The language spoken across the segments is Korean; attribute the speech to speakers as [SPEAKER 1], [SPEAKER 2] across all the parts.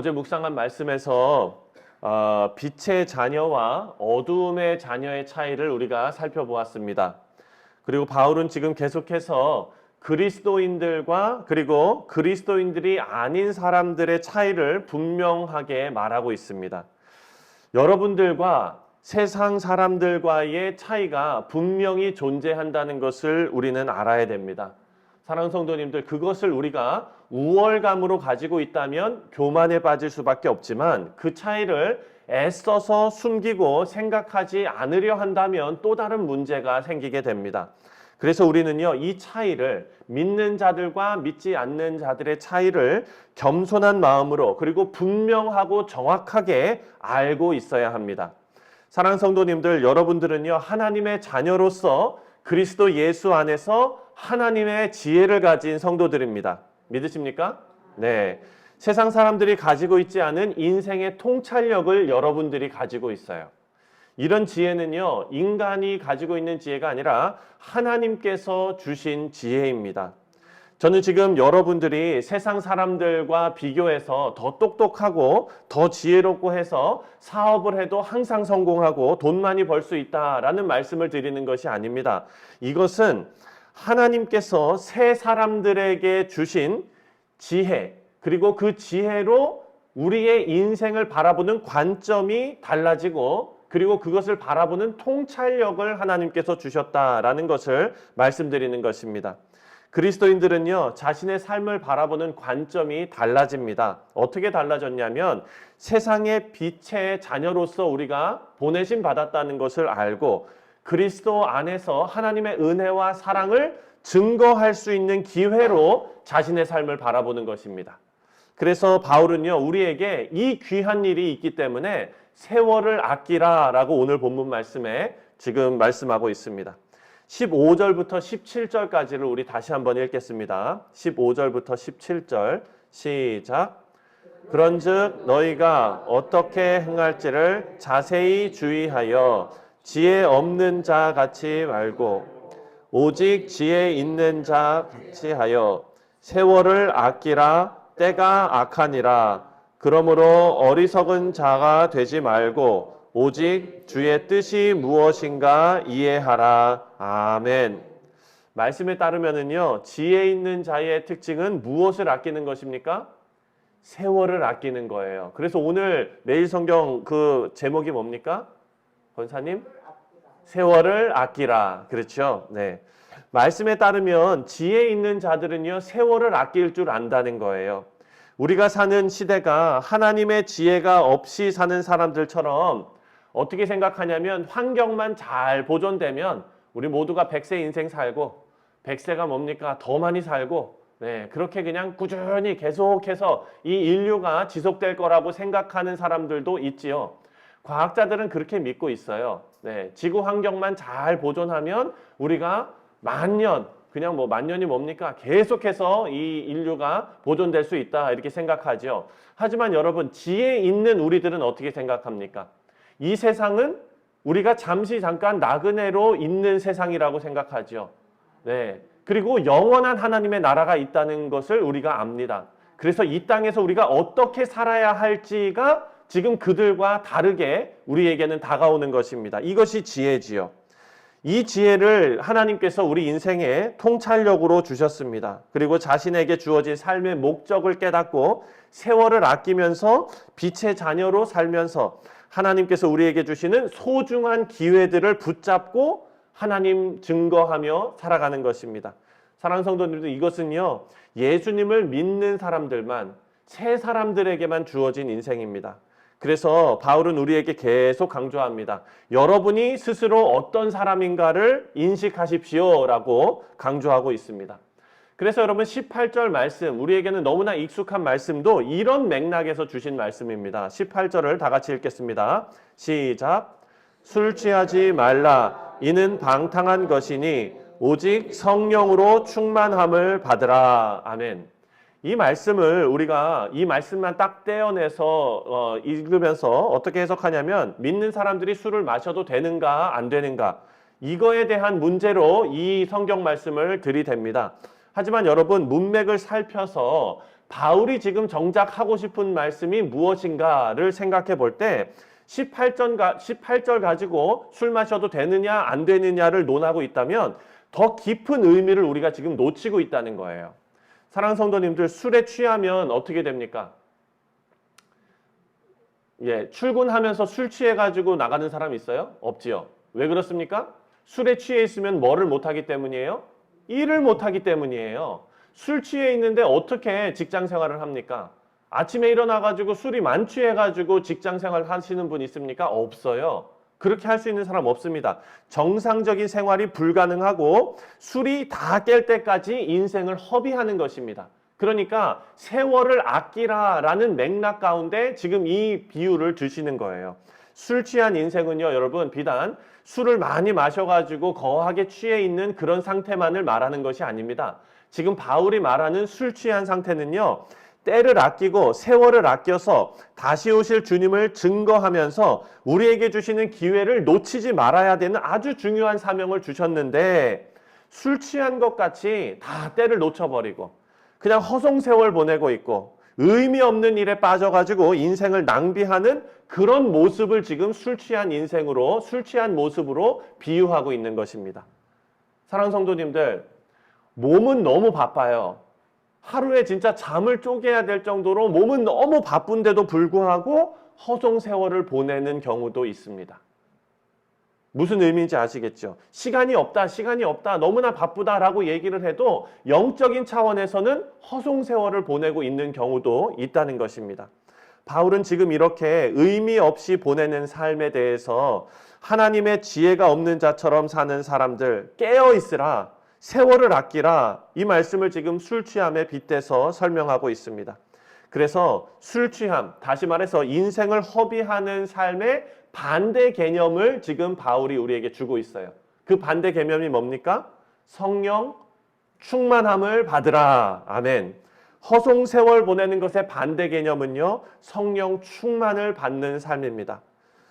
[SPEAKER 1] 어제 묵상한 말씀에서 빛의 자녀와 어두움의 자녀의 차이를 우리가 살펴보았습니다. 그리고 바울은 지금 계속해서 그리스도인들과 그리고 그리스도인들이 아닌 사람들의 차이를 분명하게 말하고 있습니다. 여러분들과 세상 사람들과의 차이가 분명히 존재한다는 것을 우리는 알아야 됩니다. 사랑하는 성도님들, 그것을 우리가 우월감으로 가지고 있다면 교만에 빠질 수밖에 없지만 그 차이를 애써서 숨기고 생각하지 않으려 한다면 또 다른 문제가 생기게 됩니다. 그래서 우리는요, 이 차이를 믿는 자들과 믿지 않는 자들의 차이를 겸손한 마음으로 그리고 분명하고 정확하게 알고 있어야 합니다. 사랑하는 성도님들, 여러분들은요, 하나님의 자녀로서 그리스도 예수 안에서 하나님의 지혜를 가진 성도들입니다. 믿으십니까? 네. 세상 사람들이 가지고 있지 않은 인생의 통찰력을 여러분들이 가지고 있어요. 이런 지혜는요, 인간이 가지고 있는 지혜가 아니라 하나님께서 주신 지혜입니다. 저는 지금 여러분들이 세상 사람들과 비교해서 더 똑똑하고 더 지혜롭고 해서 사업을 해도 항상 성공하고 돈 많이 벌 수 있다라는 말씀을 드리는 것이 아닙니다. 이것은 하나님께서 새 사람들에게 주신 지혜, 그리고 그 지혜로 우리의 인생을 바라보는 관점이 달라지고 그리고 그것을 바라보는 통찰력을 하나님께서 주셨다라는 것을 말씀드리는 것입니다. 그리스도인들은요, 자신의 삶을 바라보는 관점이 달라집니다. 어떻게 달라졌냐면 세상의 빛의 자녀로서 우리가 보내심 받았다는 것을 알고 그리스도 안에서 하나님의 은혜와 사랑을 증거할 수 있는 기회로 자신의 삶을 바라보는 것입니다. 그래서 바울은요, 우리에게 이 귀한 일이 있기 때문에 세월을 아끼라라고 오늘 본문 말씀에 지금 말씀하고 있습니다. 15절부터 17절까지를 우리 다시 한번 읽겠습니다. 15절부터 17절 시작. 그런즉 너희가 어떻게 행할지를 자세히 주의하여 지혜 없는 자 같이 말고 오직 지혜 있는 자 같이 하여 세월을 아끼라. 때가 악하니라. 그러므로 어리석은 자가 되지 말고 오직 주의 뜻이 무엇인가 이해하라. 아멘. 말씀에 따르면은요, 지혜 있는 자의 특징은 무엇을 아끼는 것입니까? 세월을 아끼는 거예요. 그래서 오늘 매일 성경 그 제목이 뭡니까? 권사님? 세월을 아끼라. 그렇죠? 네. 말씀에 따르면 지혜 있는 자들은요, 세월을 아낄 줄 안다는 거예요. 우리가 사는 시대가 하나님의 지혜가 없이 사는 사람들처럼 어떻게 생각하냐면 환경만 잘 보존되면 우리 모두가 100세 인생 살고 100세가 뭡니까? 더 많이 살고 네, 그렇게 그냥 꾸준히 계속해서 이 인류가 지속될 거라고 생각하는 사람들도 있지요. 과학자들은 그렇게 믿고 있어요. 네, 지구 환경만 잘 보존하면 우리가 만년, 그냥 뭐 만년이 뭡니까? 계속해서 이 인류가 보존될 수 있다 이렇게 생각하죠. 하지만 여러분, 지혜 있는 우리들은 어떻게 생각합니까? 이 세상은 우리가 잠깐 나그네로 있는 세상이라고 생각하죠. 네. 그리고 영원한 하나님의 나라가 있다는 것을 우리가 압니다. 그래서 이 땅에서 우리가 어떻게 살아야 할지가 지금 그들과 다르게 우리에게는 다가오는 것입니다. 이것이 지혜지요. 이 지혜를 하나님께서 우리 인생에 통찰력으로 주셨습니다. 그리고 자신에게 주어진 삶의 목적을 깨닫고 세월을 아끼면서 빛의 자녀로 살면서 하나님께서 우리에게 주시는 소중한 기회들을 붙잡고 하나님 증거하며 살아가는 것입니다. 사랑하는 성도님들, 이것은요, 예수님을 믿는 사람들만, 새 사람들에게만 주어진 인생입니다. 그래서 바울은 우리에게 계속 강조합니다. 여러분이 스스로 어떤 사람인가를 인식하십시오 라고 강조하고 있습니다. 그래서 여러분 18절 말씀, 우리에게는 너무나 익숙한 말씀도 이런 맥락에서 주신 말씀입니다. 18절을 다 같이 읽겠습니다. 시작. 술 취하지 말라. 이는 방탕한 것이니 오직 성령으로 충만함을 받으라. 아멘. 이 말씀을 우리가 이 말씀만 딱 떼어내서 읽으면서 어떻게 해석하냐면 믿는 사람들이 술을 마셔도 되는가 안 되는가 이거에 대한 문제로 이 성경 말씀을 들이댑니다. 하지만 여러분 문맥을 살펴서 바울이 지금 정작 하고 싶은 말씀이 무엇인가를 생각해 볼 때 18절 가지고 술 마셔도 되느냐 안 되느냐를 논하고 있다면 더 깊은 의미를 우리가 지금 놓치고 있다는 거예요. 사랑하는 성도님들, 술에 취하면 어떻게 됩니까? 출근하면서 술 취해가지고 나가는 사람 있어요? 없지요. 왜 그렇습니까? 술에 취해 있으면 뭐를 못하기 때문이에요? 일을 못하기 때문이에요. 술 취해 있는데 어떻게 직장 생활을 합니까? 아침에 일어나가지고 술이 만취해가지고 직장 생활 하시는 분 있습니까? 없어요. 그렇게 할 수 있는 사람 없습니다. 정상적인 생활이 불가능하고 술이 다 깰 때까지 인생을 허비하는 것입니다. 그러니까 세월을 아끼라라는 맥락 가운데 지금 이 비유를 주시는 거예요. 술 취한 인생은요, 여러분, 비단 술을 많이 마셔가지고 거하게 취해 있는 그런 상태만을 말하는 것이 아닙니다. 지금 바울이 말하는 술 취한 상태는요, 때를 아끼고 세월을 아껴서 다시 오실 주님을 증거하면서 우리에게 주시는 기회를 놓치지 말아야 되는 아주 중요한 사명을 주셨는데 술 취한 것 같이 다 때를 놓쳐버리고 그냥 허송세월 보내고 있고 의미 없는 일에 빠져가지고 인생을 낭비하는 그런 모습을 지금 술 취한 인생으로, 술 취한 모습으로 비유하고 있는 것입니다. 사랑하는 성도님들, 몸은 너무 바빠요. 하루에 진짜 잠을 쪼개야 될 정도로 몸은 너무 바쁜데도 불구하고 허송세월을 보내는 경우도 있습니다. 무슨 의미인지 아시겠죠? 시간이 없다, 시간이 없다, 너무나 바쁘다라고 얘기를 해도 영적인 차원에서는 허송세월을 보내고 있는 경우도 있다는 것입니다. 바울은 지금 이렇게 의미 없이 보내는 삶에 대해서 하나님의 지혜가 없는 자처럼 사는 사람들 깨어 있으라, 세월을 아끼라, 이 말씀을 지금 술 취함에 빗대서 설명하고 있습니다. 그래서 술 취함, 다시 말해서 인생을 허비하는 삶의 반대 개념을 지금 바울이 우리에게 주고 있어요. 그 반대 개념이 뭡니까? 성령 충만함을 받으라. 아멘. 허송 세월 보내는 것의 반대 개념은요, 성령 충만을 받는 삶입니다.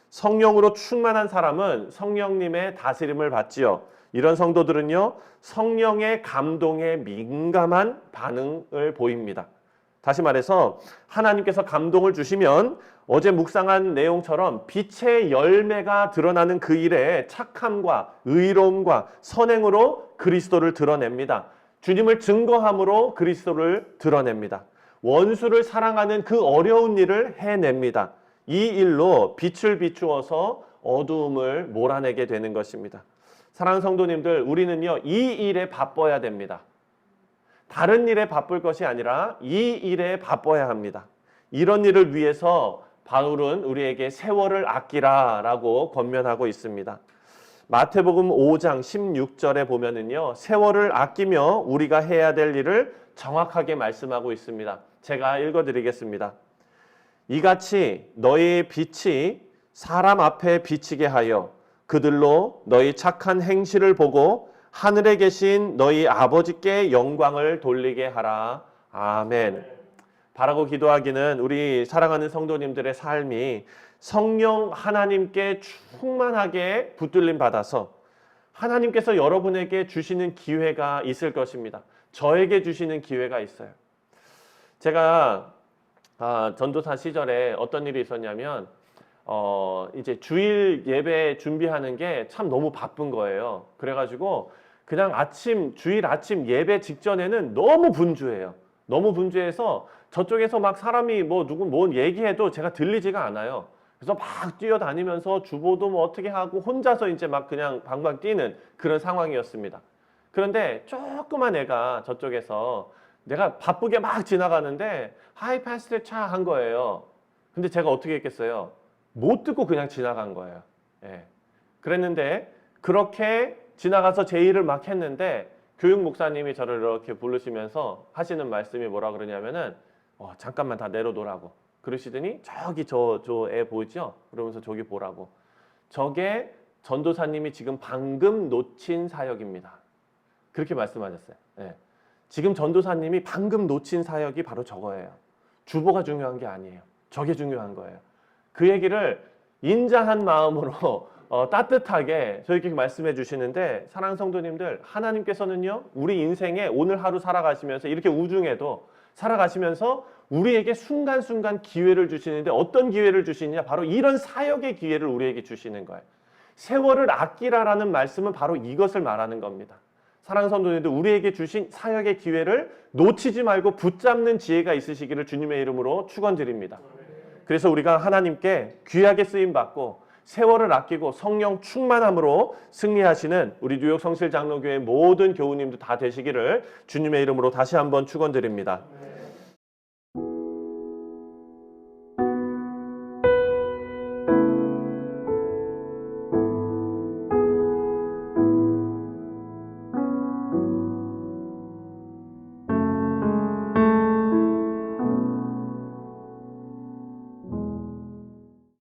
[SPEAKER 1] 성령으로 충만한 사람은 성령님의 다스림을 받지요. 이런 성도들은요, 성령의 감동에 민감한 반응을 보입니다. 다시 말해서 하나님께서 감동을 주시면 어제 묵상한 내용처럼 빛의 열매가 드러나는 그 일에 착함과 의로움과 선행으로 그리스도를 드러냅니다. 주님을 증거함으로 그리스도를 드러냅니다. 원수를 사랑하는 그 어려운 일을 해냅니다. 이 일로 빛을 비추어서 어두움을 몰아내게 되는 것입니다. 사랑하는 성도님들, 우리는요, 이 일에 바빠야 됩니다. 다른 일에 바쁠 것이 아니라 이 일에 바빠야 합니다. 이런 일을 위해서 바울은 우리에게 세월을 아끼라라고 권면하고 있습니다. 마태복음 5장 16절에 보면은요, 세월을 아끼며 우리가 해야 될 일을 정확하게 말씀하고 있습니다. 제가 읽어드리겠습니다. 이같이 너희의 빛이 사람 앞에 비치게 하여 그들로 너희 착한 행실을 보고 하늘에 계신 너희 아버지께 영광을 돌리게 하라. 아멘. 바라고 기도하기는 우리 사랑하는 성도님들의 삶이 성령 하나님께 충만하게 붙들림 받아서 하나님께서 여러분에게 주시는 기회가 있을 것입니다. 저에게 주시는 기회가 있어요. 제가 전도사 시절에 어떤 일이 있었냐면 이제 주일 예배 준비하는 게 참 너무 바쁜 거예요. 그래가지고 그냥 주일 아침 예배 직전에는 너무 분주해요. 너무 분주해서 저쪽에서 막 사람이 누구 얘기해도 제가 들리지가 않아요. 그래서 막 뛰어다니면서 주보도 어떻게 하고 혼자서 이제 막 그냥 방방 뛰는 그런 상황이었습니다. 그런데 조그만 애가 저쪽에서 내가 바쁘게 막 지나가는데 하이 패스트 차 한 거예요. 근데 제가 어떻게 했겠어요? 못 듣고 그냥 지나간 거예요. 예. 그랬는데 그렇게 지나가서 제 일을 막 했는데 교육 목사님이 저를 이렇게 부르시면서 하시는 말씀이 뭐라 그러냐면은 잠깐만 다 내려놓으라고 그러시더니 저기 저 애 보이죠? 그러면서 저기 보라고. 저게 전도사님이 지금 방금 놓친 사역입니다. 그렇게 말씀하셨어요. 예. 지금 전도사님이 방금 놓친 사역이 바로 저거예요. 주보가 중요한 게 아니에요. 저게 중요한 거예요. 그 얘기를 인자한 마음으로 따뜻하게 저에게 말씀해 주시는데, 사랑하는 성도님들, 하나님께서는요 우리 인생에 오늘 하루 살아가시면서 이렇게 우중에도 살아가시면서 우리에게 순간순간 기회를 주시는데, 어떤 기회를 주시느냐, 바로 이런 사역의 기회를 우리에게 주시는 거예요. 세월을 아끼라라는 말씀은 바로 이것을 말하는 겁니다. 사랑하는 성도님들, 우리에게 주신 사역의 기회를 놓치지 말고 붙잡는 지혜가 있으시기를 주님의 이름으로 축원드립니다. 그래서 우리가 하나님께 귀하게 쓰임 받고 세월을 아끼고 성령 충만함으로 승리하시는 우리 뉴욕 성실장로교회 모든 교우님들 다 되시기를 주님의 이름으로 다시 한번 축원드립니다.